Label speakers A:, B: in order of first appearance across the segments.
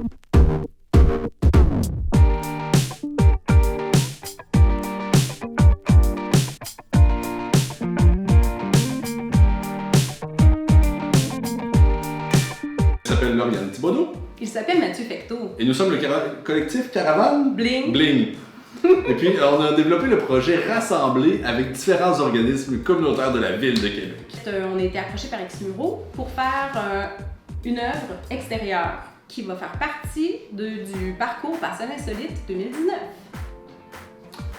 A: Il s'appelle Lauriane Thibodeau.
B: Il s'appelle Mathieu Fecteau.
A: Et nous sommes le collectif Caravane
B: Bling.
A: Bling. Et puis, on a développé le projet Rassembler avec différents organismes communautaires de la ville de Québec.
B: On a été approché par Exmuro pour faire une œuvre extérieure qui va faire partie du parcours Personnes Insolites 2019.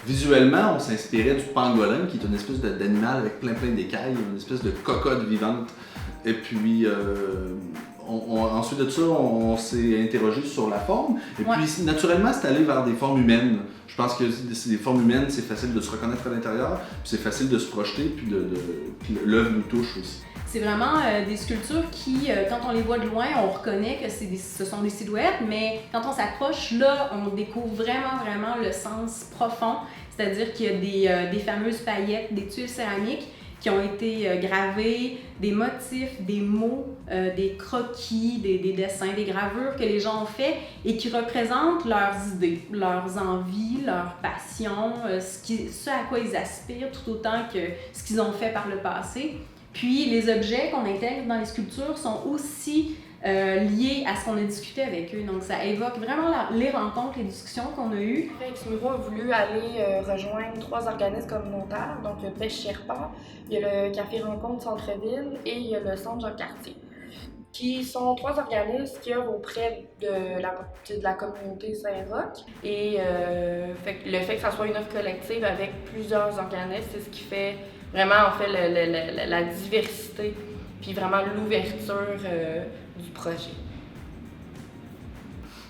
A: Visuellement, on s'inspirait du pangolin, qui est une espèce d'animal avec plein d'écailles, une espèce de cocotte vivante. Et puis, ensuite de ça, on s'est interrogé sur la forme. Et puis, naturellement, c'est allé vers des formes humaines. Je pense que des formes humaines, c'est facile de se reconnaître à l'intérieur, puis c'est facile de se projeter, puis l'œuvre nous touche aussi.
B: C'est vraiment des sculptures qui, quand on les voit de loin, on reconnaît que ce sont des silhouettes, mais quand on s'approche, là, on découvre vraiment le sens profond. C'est-à-dire qu'il y a des fameuses paillettes, des tuiles céramiques qui ont été gravées, des motifs, des mots, des croquis, des dessins, des gravures que les gens ont fait et qui représentent leurs idées, leurs envies, leurs passions, ce à quoi ils aspirent tout autant que ce qu'ils ont fait par le passé. Puis les objets qu'on intègre dans les sculptures sont aussi liés à ce qu'on a discuté avec eux. Donc ça évoque vraiment les rencontres, les discussions qu'on a eues.
C: Exmuro a voulu aller rejoindre 3 organismes communautaires, donc le Pêche Sherpa, il y a le Café Rencontre Centre-Ville et il y a le Centre Jean-Cartier, qui sont 3 organismes qui œuvrent auprès de la communauté Saint-Roch. Et le fait que ça soit une œuvre collective avec plusieurs organismes, c'est ce qui fait vraiment en fait la diversité, puis vraiment l'ouverture du projet.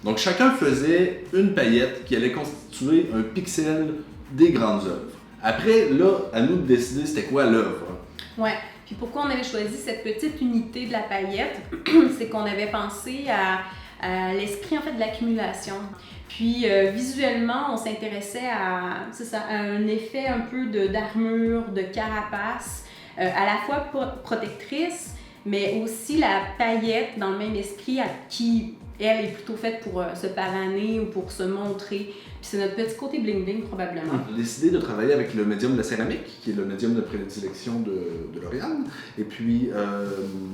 A: Donc chacun faisait une paillette qui allait constituer un pixel des grandes œuvres. Après, là, à nous de décider c'était quoi l'œuvre.
B: Ouais. Puis pourquoi on avait choisi cette petite unité de la paillette, c'est qu'on avait pensé à l'esprit en fait de l'accumulation. Puis visuellement, on s'intéressait à un effet un peu d'armure, de carapace, à la fois protectrice, mais aussi la paillette dans le même esprit qui, elle, est plutôt faite pour se pavaner ou pour se montrer. Puis c'est notre petit côté bling-bling probablement.
A: On a décidé de travailler avec le médium de la céramique, qui est le médium de prédilection de Lauriane. Et puis,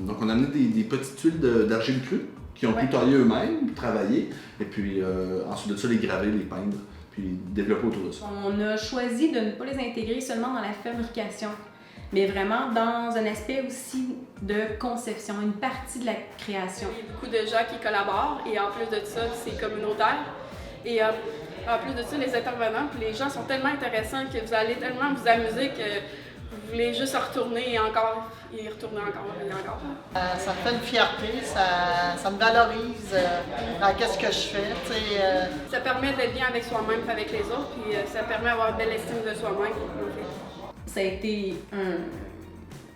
A: donc on a amené des petites tuiles d'argile crue qui ont pu tailler eux-mêmes, travailler, et puis ensuite de ça, les graver, les peindre, puis développer autour de ça.
B: On a choisi de ne pas les intégrer seulement dans la fabrication, mais vraiment dans un aspect aussi de conception, une partie de la création.
D: Il y a beaucoup de gens qui collaborent et en plus de ça, c'est communautaire. Et en plus de ça, les intervenants, puis les gens sont tellement intéressants que vous allez tellement vous amuser que vous voulez juste retourner et encore, et retourner encore et encore.
E: Ça me fait une fierté, ça me valorise dans qu'est-ce que je fais.
D: Ça permet d'être bien avec soi-même et avec les autres, puis ça permet d'avoir une belle estime de soi-même.
B: Ça a été un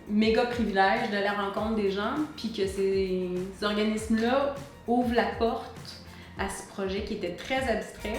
B: méga privilège d'aller à la rencontre des gens, puis que ces organismes-là ouvrent la porte à ce projet qui était très abstrait.